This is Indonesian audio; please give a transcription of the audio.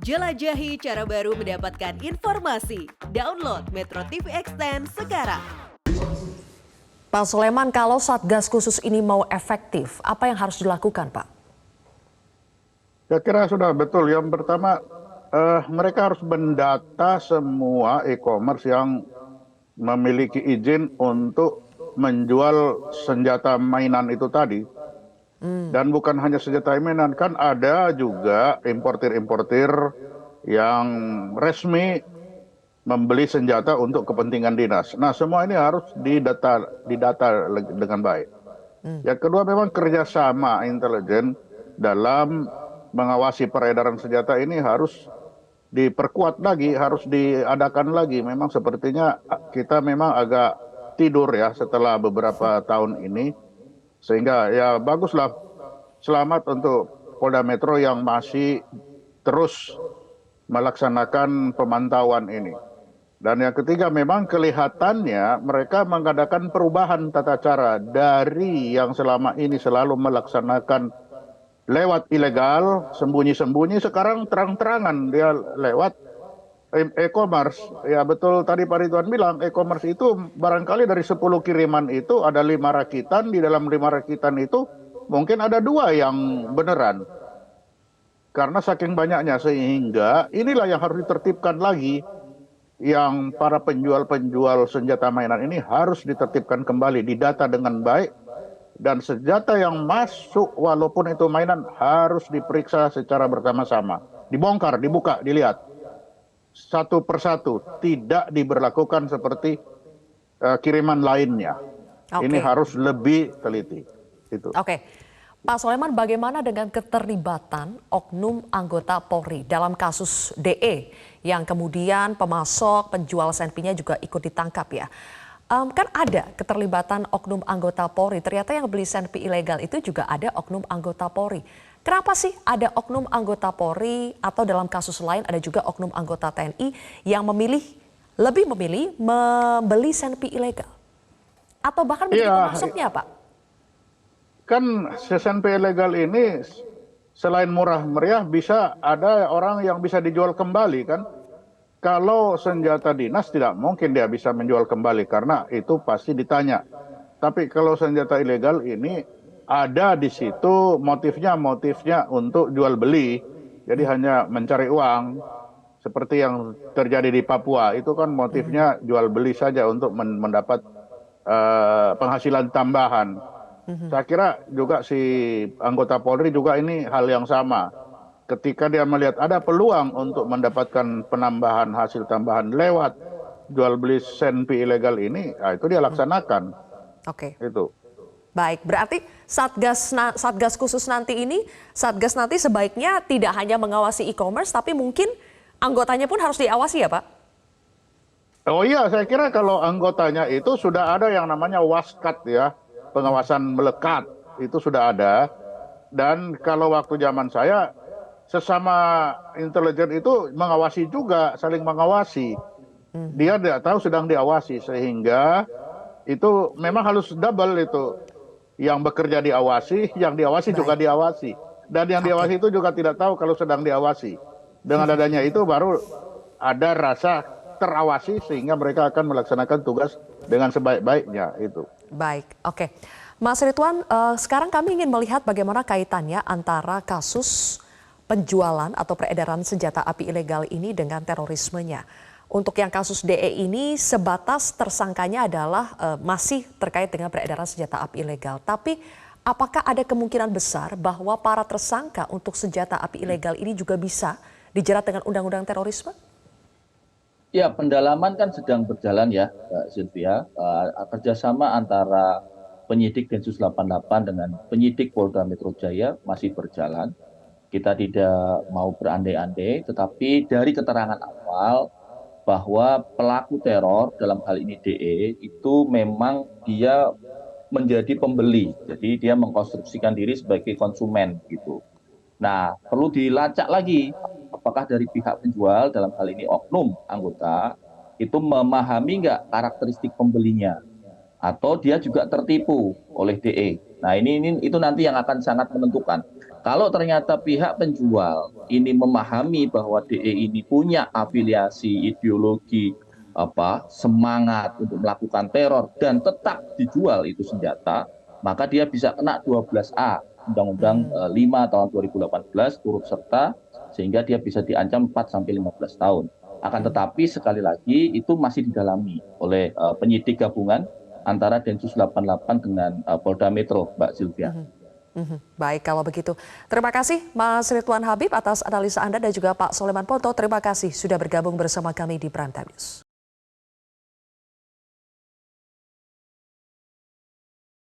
Jelajahi cara baru mendapatkan informasi. Download Metro TV Extend sekarang. Pak Soleman, kalau Satgas khusus ini mau efektif, apa yang harus dilakukan, Pak? Saya kira sudah betul. Yang pertama, mereka harus mendata semua e-commerce yang memiliki izin untuk menjual senjata mainan itu tadi. Dan bukan hanya senjata mainan, kan ada juga importir-importir yang resmi membeli senjata untuk kepentingan dinas. Nah, semua ini harus didata dengan baik. Yang kedua, memang kerjasama intelijen dalam mengawasi peredaran senjata ini harus diperkuat lagi, harus diadakan lagi. Memang sepertinya kita memang agak tidur ya setelah beberapa tahun ini. Sehingga ya baguslah, selamat untuk Polda Metro yang masih terus melaksanakan pemantauan ini. Dan yang ketiga, memang kelihatannya mereka mengadakan perubahan tata cara dari yang selama ini selalu melaksanakan lewat ilegal, sembunyi-sembunyi, sekarang terang-terangan dia lewat e-commerce. Ya betul tadi Pak Ridwan bilang, e-commerce itu barangkali dari 10 kiriman itu ada 5 rakitan, di dalam 5 rakitan itu mungkin ada 2 yang beneran. Karena saking banyaknya, sehingga inilah yang harus ditertibkan lagi. Yang para penjual-penjual senjata mainan ini harus ditertibkan kembali, didata dengan baik. Dan senjata yang masuk walaupun itu mainan harus diperiksa secara bersama-sama. Dibongkar, dibuka, dilihat. Satu persatu, tidak diberlakukan seperti kiriman lainnya. Ini harus lebih teliti. Itu. Oke. Pak Soleman, bagaimana dengan keterlibatan oknum anggota Polri dalam kasus DE yang kemudian pemasok, penjual senpinya juga ikut ditangkap ya? Kan ada keterlibatan oknum anggota Polri, ternyata yang beli senpi ilegal itu juga ada oknum anggota Polri. Kenapa sih ada oknum anggota Polri atau dalam kasus lain ada juga oknum anggota TNI yang lebih memilih membeli senpi ilegal? Atau bahkan menjadi pemasoknya, Pak? Kan senpi ilegal ini selain murah meriah bisa ada orang yang bisa dijual kembali kan. Kalau senjata dinas tidak mungkin dia bisa menjual kembali karena itu pasti ditanya. Tapi kalau senjata ilegal ini ada di situ motifnya untuk jual beli. Jadi hanya mencari uang seperti yang terjadi di Papua. Itu kan motifnya jual beli saja untuk mendapat penghasilan tambahan. Saya kira juga si anggota Polri juga ini hal yang sama. Ketika dia melihat ada peluang untuk mendapatkan penambahan hasil tambahan lewat jual beli senpi ilegal ini, itu dia laksanakan. Oke. Itu. Baik, berarti Satgas khusus nanti ini, Satgas nanti sebaiknya tidak hanya mengawasi e-commerce, tapi mungkin anggotanya pun harus diawasi ya, Pak? Oh iya, saya kira kalau anggotanya itu sudah ada yang namanya waskat ya, pengawasan melekat, itu sudah ada. Dan kalau waktu zaman saya, sesama intelijen itu mengawasi juga, saling mengawasi. Dia tidak tahu sedang diawasi, sehingga itu memang harus double itu. Yang bekerja diawasi, yang diawasi juga diawasi. Dan yang diawasi itu juga tidak tahu kalau sedang diawasi. Dengan adanya itu baru ada rasa terawasi sehingga mereka akan melaksanakan tugas dengan sebaik-baiknya itu. Baik, oke. Mas Ridwan, sekarang kami ingin melihat bagaimana kaitannya antara kasus penjualan atau peredaran senjata api ilegal ini dengan terorismenya. Untuk yang kasus DE ini sebatas tersangkanya adalah masih terkait dengan peredaran senjata api ilegal. Tapi apakah ada kemungkinan besar bahwa para tersangka untuk senjata api ilegal ini juga bisa dijerat dengan undang-undang terorisme? Ya, pendalaman kan sedang berjalan ya, Mbak Sylvia. Kerjasama antara penyidik Densus 88 dengan penyidik Polda Metro Jaya masih berjalan. Kita tidak mau berandai-andai, tetapi dari keterangan awal bahwa pelaku teror dalam hal ini DE itu memang dia menjadi pembeli. Jadi dia mengkonstruksikan diri sebagai konsumen gitu. Nah, perlu dilacak lagi apakah dari pihak penjual dalam hal ini oknum anggota itu memahami nggak karakteristik pembelinya atau dia juga tertipu oleh DE. Nah, itu nanti yang akan sangat menentukan. kalau ternyata pihak penjual ini memahami bahwa DE ini punya afiliasi ideologi semangat untuk melakukan teror dan tetap dijual itu senjata, maka dia bisa kena 12A Undang-Undang 5 tahun 2018 turut serta, sehingga dia bisa diancam 4 sampai 15 tahun. Akan tetapi sekali lagi itu masih didalami oleh penyidik gabungan antara Densus 88 dengan Polda Metro, Mbak Sylvia. Baik kalau begitu. Terima kasih Mas Ridwan Habib atas analisa Anda dan juga Pak Soleman Ponto. Terima kasih sudah bergabung bersama kami di Prime Time News.